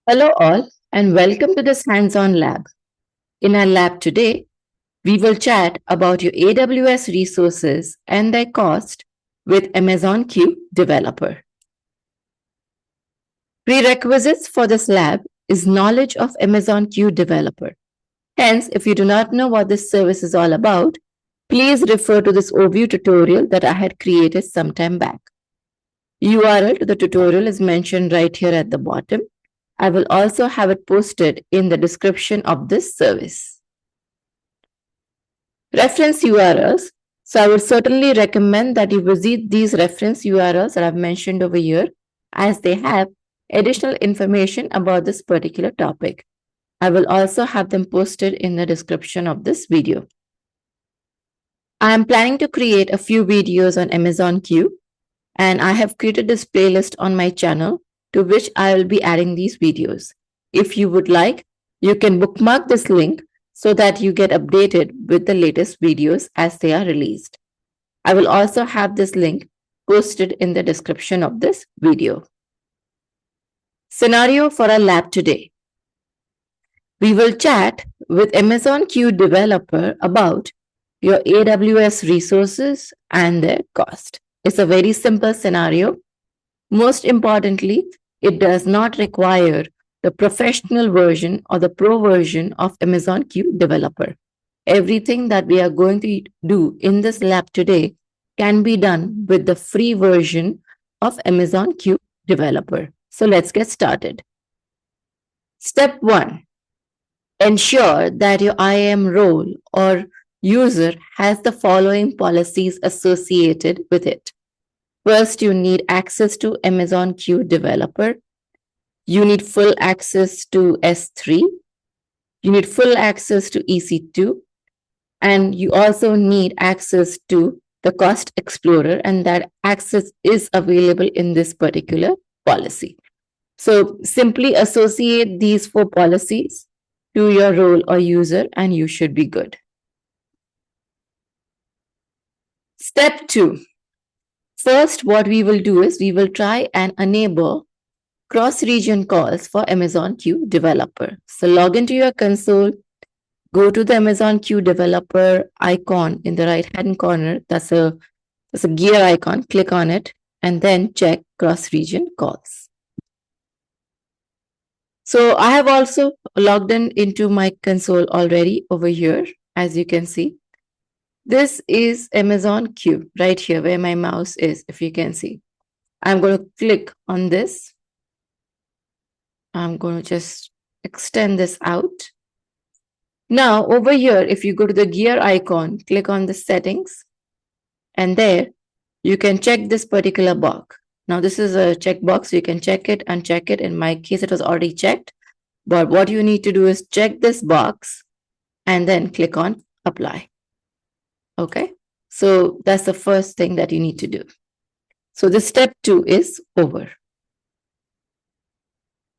Hello, all, and welcome to this hands on lab. In our lab today, we will chat about your AWS resources and their cost with Amazon Q Developer. Prerequisites for this lab is knowledge of Amazon Q Developer. Hence, if you do not know what this service is all about, please refer to this overview tutorial that I had created some time back. URL to the tutorial is mentioned right here at the bottom. I will also have it posted in the description of this service. Reference URLs. So I would certainly recommend that you visit these reference URLs that I've mentioned over here, as they have additional information about this particular topic. I will also have them posted in the description of this video. I am planning to create a few videos on Amazon Q, and I have created this playlist on my channel to which I will be adding these videos. If you would like, you can bookmark this link so that you get updated with the latest videos as they are released. I will also have this link posted in the description of this video. Scenario for our lab today. We will chat with Amazon Q Developer about your AWS resources and their cost. It's a very simple scenario. Most importantly, it does not require the professional version or the pro version of Amazon Q Developer. Everything that we are going to do in this lab today can be done with the free version of Amazon Q Developer. So let's get started. Step 1. Ensure that your IAM role or user has the following policies associated with it. First, you need access to Amazon Q Developer. You need full access to S3. You need full access to EC2. And you also need access to the Cost Explorer, and that access is available in this particular policy. So simply associate these 4 policies to your role or user, and you should be good. Step 2. First, what we will do is we will try and enable cross-region calls for Amazon Q Developer. So log into your console, go to the Amazon Q Developer icon in the right-hand corner. That's a gear icon. Click on it and then check cross-region calls. So I have also logged into my console already over here, as you can see. This is Amazon Q right here where my mouse is, if you can see. I'm going to click on this. I'm going to just extend this out. Now over here, if you go to the gear icon, click on the settings, and there you can check this particular box. Now this is a checkbox, so you can check it, uncheck it. In my case, it was already checked. But what you need to do is check this box and then click on apply. Okay, so that's the first thing that you need to do. So the step 2 is over.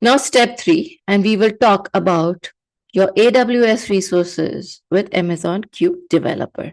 Now step 3, and we will talk about your AWS resources with Amazon Q Developer.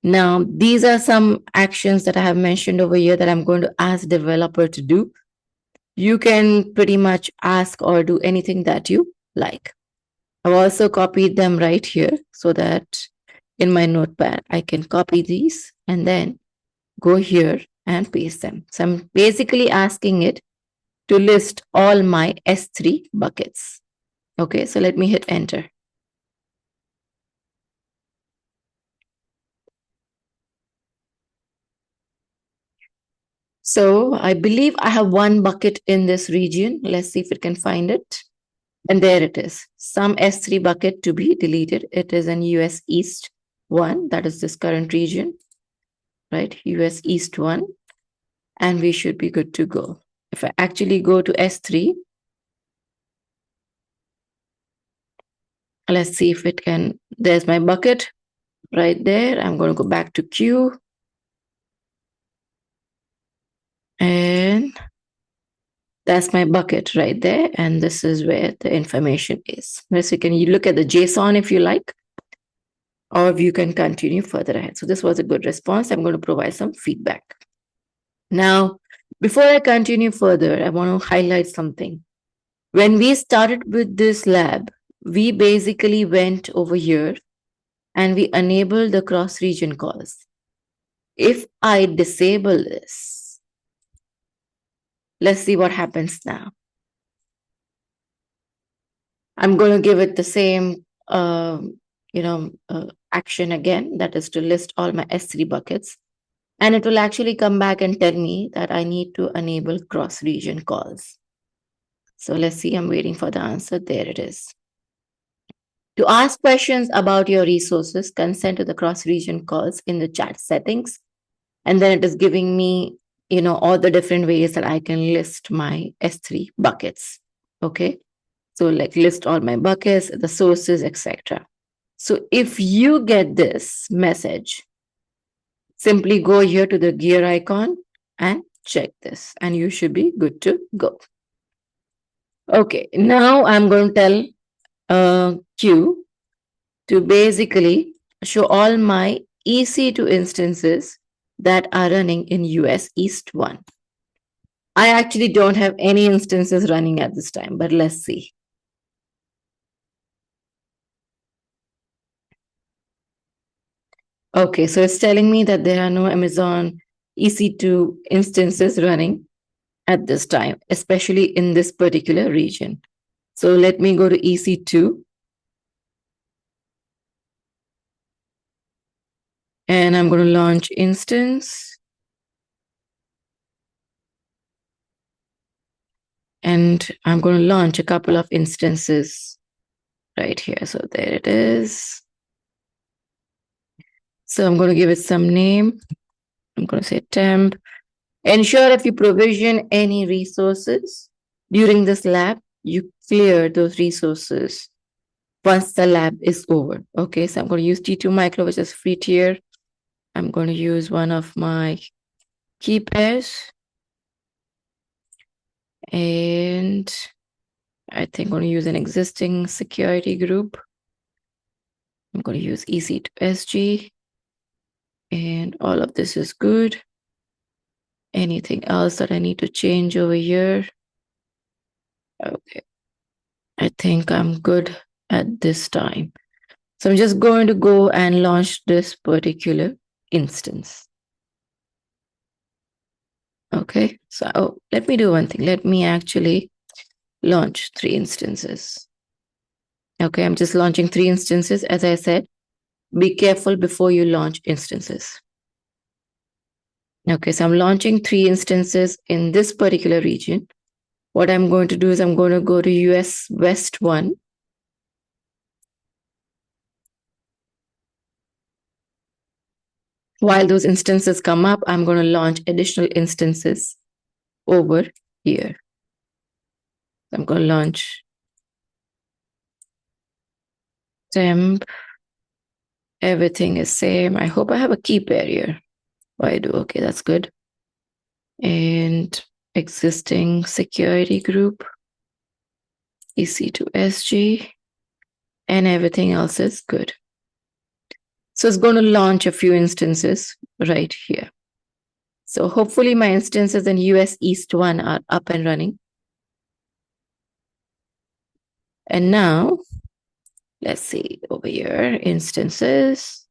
Now, these are some actions that I have mentioned over here that I'm going to ask developer to do. You can pretty much ask or do anything that you like. I've also copied them right here so that in my notepad, I can copy these and then go here and paste them. So I'm basically asking it to list all my S3 buckets. Okay, so let me hit enter. So I believe I have one bucket in this region. Let's see if it can find it. And there it is. Some S3 bucket to be deleted. It is in US East 1. That is this current region, right? US East 1. And we should be good to go. If I actually go to S3, let's see if it can. There's my bucket right there. I'm going to go back to Q. And that's my bucket right there. And this is where the information is. So you can look at the JSON if you like, or you can continue further ahead. So this was a good response. I'm going to provide some feedback. Now, before I continue further, I want to highlight something. When we started with this lab, we basically went over here and we enabled the cross region calls. If I disable this, let's see what happens now. I'm going to give it the same, action again, that is to list all my S3 buckets. And it will actually come back and tell me that I need to enable cross region calls. So let's see, I'm waiting for the answer. There it is. To ask questions about your resources, consent to the cross region calls in the chat settings. And then it is giving me, all the different ways that I can list my S3 buckets. Okay. So like list all my buckets, the sources, etc. So if you get this message, simply go here to the gear icon and check this, and you should be good to go. Okay, now I'm going to tell Q to basically show all my EC2 instances that are running in US East 1. I actually don't have any instances running at this time, but let's see. Okay, so it's telling me that there are no Amazon EC2 instances running at this time, especially in this particular region. So let me go to EC2. And I'm going to launch instance. And I'm going to launch a couple of instances right here. So there it is. So I'm going to give it some name. I'm going to say temp. Ensure if you provision any resources during this lab, you clear those resources once the lab is over. Okay, so I'm going to use T2 micro, which is free tier. I'm going to use one of my key pairs. And I think I'm going to use an existing security group. I'm going to use EC to SG. And all of this is good. Anything else that I need to change over here? Okay. I think I'm good at this time. So I'm just going to go and launch this particular instance. Okay. So let me do one thing. Let me actually launch 3 instances. Okay. I'm just launching 3 instances. As I said, be careful before you launch instances. Okay, so I'm launching 3 instances in this particular region. What I'm going to do is I'm going to go to US West 1. While those instances come up, I'm going to launch additional instances over here. I'm going to launch temp. Everything is same. I hope I have a key pair here. Oh, I do. Okay, that's good. And existing security group, EC to SG, and everything else is good. So it's going to launch a few instances right here. So hopefully my instances in US East 1 are up and running. And now, let's see over here, instances.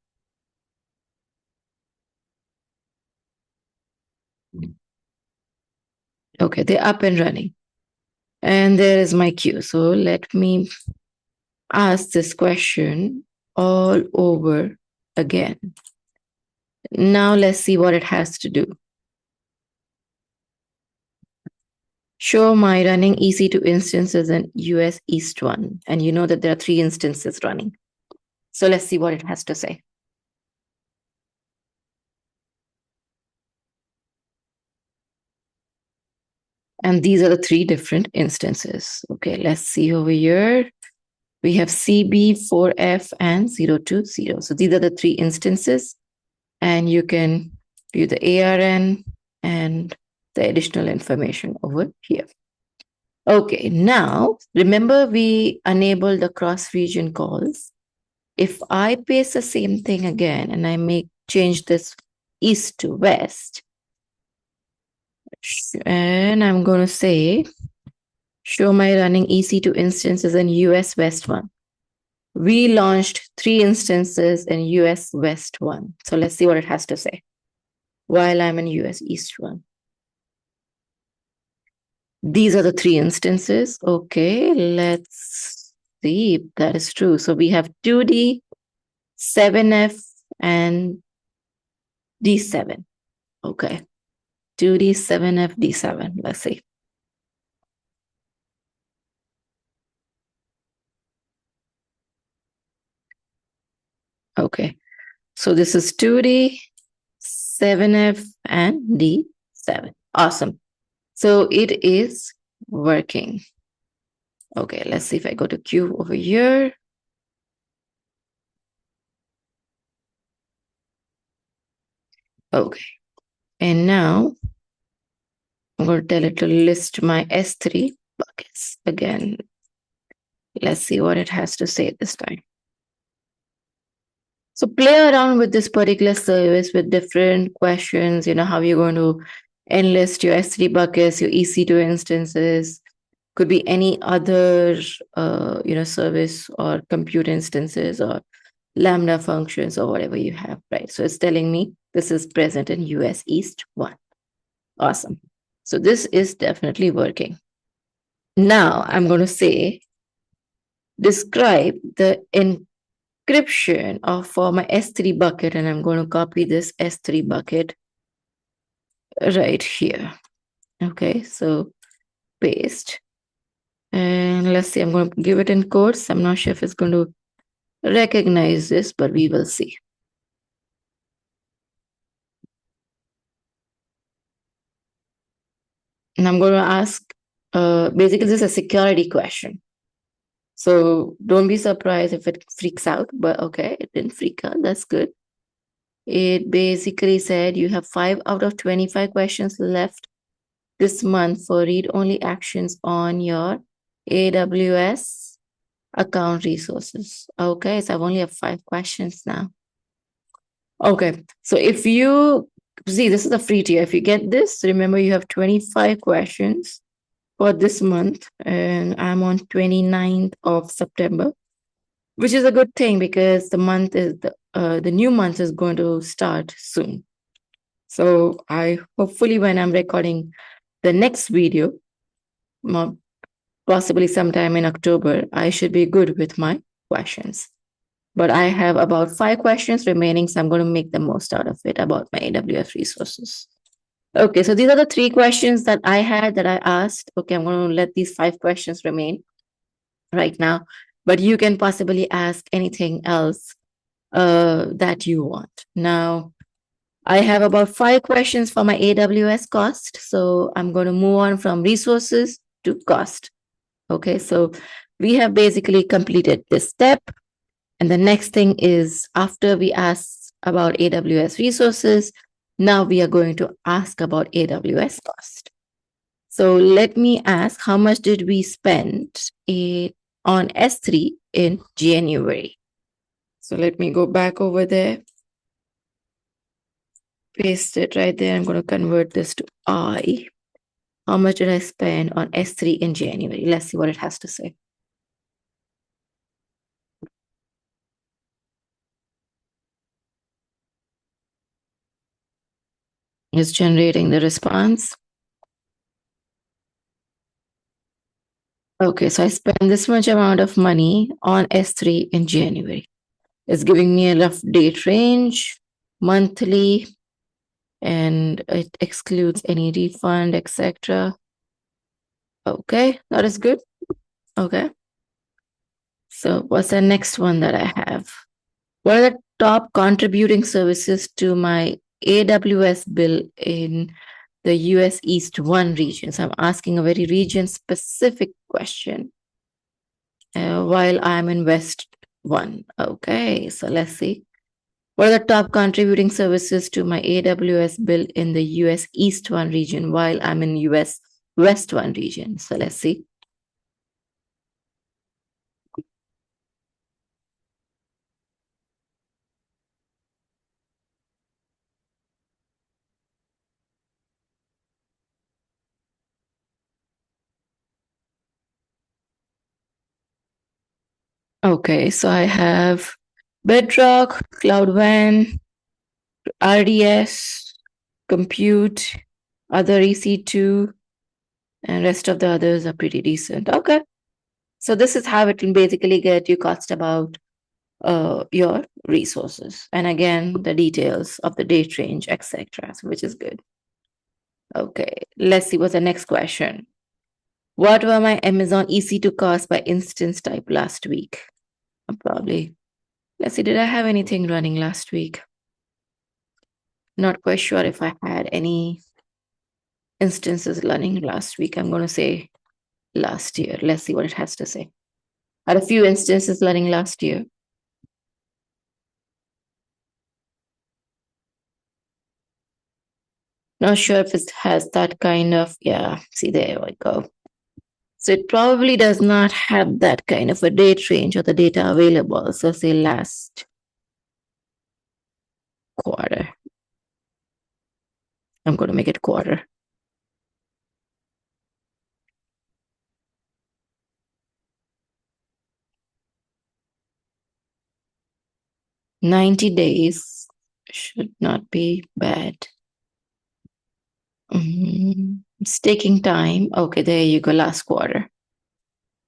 Okay, they're up and running. And there is my queue. So let me ask this question all over again. Now let's see what it has to do. Show my running EC2 instances in US East 1. And you know that there are 3 instances running. So let's see what it has to say. And these are the 3 different instances. Okay, let's see over here. We have CB4F and 020. So these are the 3 instances. And you can view the ARN and the additional information over here. Okay, now remember we enabled the cross-region calls. If I paste the same thing again and I change this east to west, and I'm going to say, Show my running EC2 instances in US West 1. We launched 3 instances in US West 1. So let's see what it has to say while I'm in US East 1. These are the 3 instances. Okay, let's see if that is true. So we have 2D, 7F, and D7. Okay, 2D, 7F, D7. Let's see. Okay, so this is 2D, 7F, and D7. Awesome. So it is working. Okay, let's see if I go to Q over here. Okay, and now I'm going to tell it to list my S3 buckets again. Let's see what it has to say this time. So play around with this particular service with different questions, how you're going to enlist your S3 buckets, your EC2 instances, could be any other, service or compute instances or Lambda functions or whatever you have, right? So it's telling me this is present in US East 1. Awesome. So this is definitely working. Now I'm going to say, describe the encryption for my S3 bucket, and I'm going to copy this S3 bucket right here. Okay, so paste. And let's see, I'm going to give it in quotes. I'm not sure if it's going to recognize this, but we will see. And I'm going to ask, basically, this is a security question. So don't be surprised if it freaks out, but okay, it didn't freak out. That's good. It basically said you have 5 out of 25 questions left this month for read-only actions on your AWS account resources. Okay, so I only have 5 questions now. Okay, so if you see, this is a free tier. If you get this, remember you have 25 questions for this month, and I'm on 29th of September, which is a good thing because the month is the new month is going to start soon. So I hopefully when I'm recording the next video, possibly sometime in October, I should be good with my questions. But I have about 5 questions remaining, so I'm going to make the most out of it about my AWS resources. Okay, so these are the 3 questions that I had that I asked. Okay, I'm going to let these 5 questions remain right now, but you can possibly ask anything else that you want. Now, I have about 5 questions for my AWS cost. So I'm going to move on from resources to cost. Okay, so we have basically completed this step. And the next thing is after we ask about AWS resources, now we are going to ask about AWS cost. So let me ask, how much did we spend on S3 in January? So let me go back over there. Paste it right there. I'm going to convert this to I. How much did I spend on S3 in January? Let's see what it has to say. It's generating the response. Okay, so I spent this much amount of money on S3 in January. It's giving me a rough date range, monthly, and it excludes any refund, etc. Okay, that is good. Okay. So what's the next one that I have? What are the top contributing services to my AWS bill in the US East 1 region? So I'm asking a very region specific question while I'm in West 1. Okay, so let's see. What are the top contributing services to my AWS bill in the US East 1 region while I'm in US West 1 region? So let's see. Okay, so I have Bedrock, Cloud WAN, RDS, Compute, other EC2, and rest of the others are pretty decent. Okay, so this is how it will basically get you cost about your resources, and again the details of the date range, etc. So which is good. Okay, let's see what's the next question. What were my Amazon EC2 costs by instance type last week? Probably. Let's see, did I have anything running last week? Not quite sure if I had any instances running last week. I'm going to say last year. Let's see what it has to say. I had a few instances running last year. Not sure if it has that kind of, yeah, see, there we go. So it probably does not have that kind of a date range or the data available. So say last quarter. I'm going to make it quarter. $90 should not be bad. It's taking time. Okay, there you go, last quarter.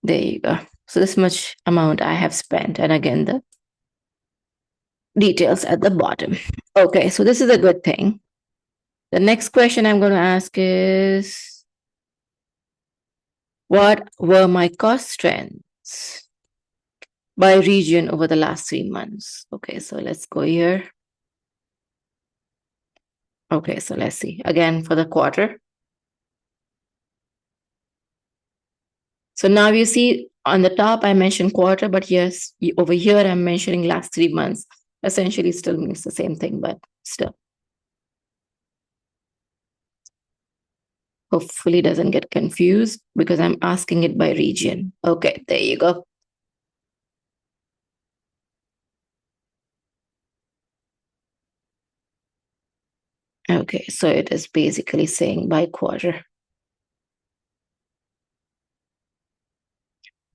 There you go. So this much amount I have spent. And again, the details at the bottom. Okay, so this is a good thing. The next question I'm going to ask is, what were my cost trends by region over the last 3 months? Okay, so let's go here. Okay, so let's see. Again, for the quarter. So now you see on the top, I mentioned quarter, but yes, over here, I'm mentioning last 3 months. Essentially still means the same thing, but still. Hopefully doesn't get confused because I'm asking it by region. Okay, there you go. Okay, so it is basically saying by quarter.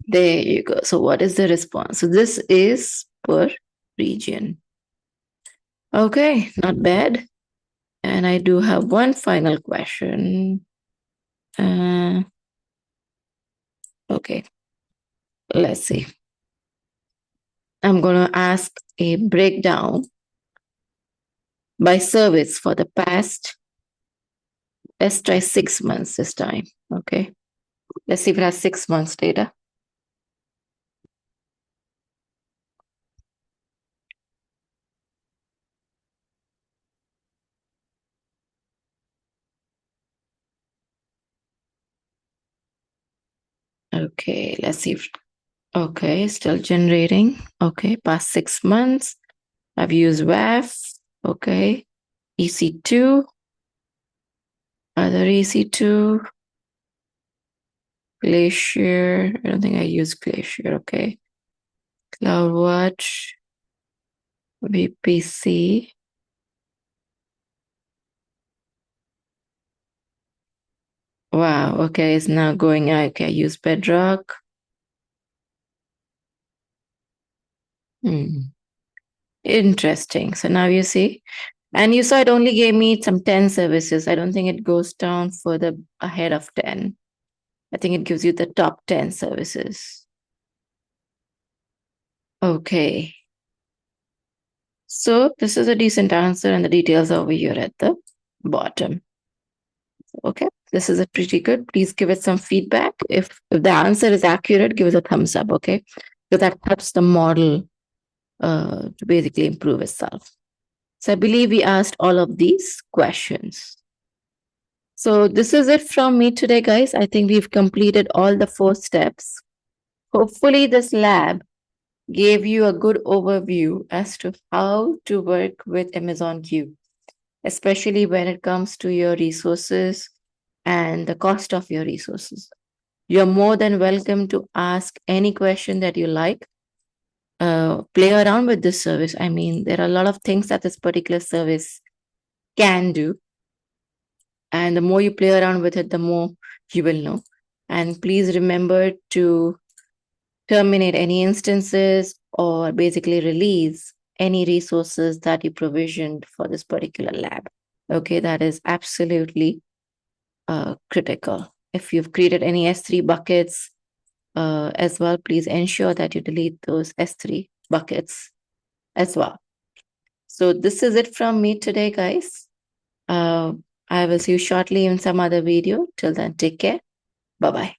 There you go. So what is the response? So this is per region. Okay, not bad. And I do have one final question. Okay, let's see. I'm going to ask a breakdown by service for the past. Let's try 6 months this time. Okay, let's see if it has 6 months data. Okay, let's see if, okay, still generating. Okay, past 6 months. I've used WAF. Okay, EC2, other EC2, Glacier. I don't think I use Glacier. Okay, CloudWatch, VPC. Wow, okay, it's now going. Okay, I use Bedrock. Interesting. So now you see, and you saw it only gave me some 10 services. I don't think it goes down further ahead of 10. I think it gives you the top 10 services. Okay. So this is a decent answer, and the details are over here at the bottom. Okay, this is a pretty good. Please give it some feedback. If the answer is accurate, give it a thumbs up, okay? Because that helps the model to basically improve itself. So I believe we asked all of these questions. So this is it from me today, guys. I think we've completed all the 4 steps. Hopefully this lab gave you a good overview as to how to work with Amazon Q, especially when it comes to your resources and the cost of your resources. You're more than welcome to ask any question that you like. Play around with this service. I mean, there are a lot of things that this particular service can do. And the more you play around with it, the more you will know. And please remember to terminate any instances or basically release any resources that you provisioned for this particular lab. Okay, that is absolutely critical. If you've created any S3 buckets as well, please ensure that you delete those S3 buckets as well. So this is it from me today, guys. I will see you shortly in some other video. Till then, take care. Bye-bye.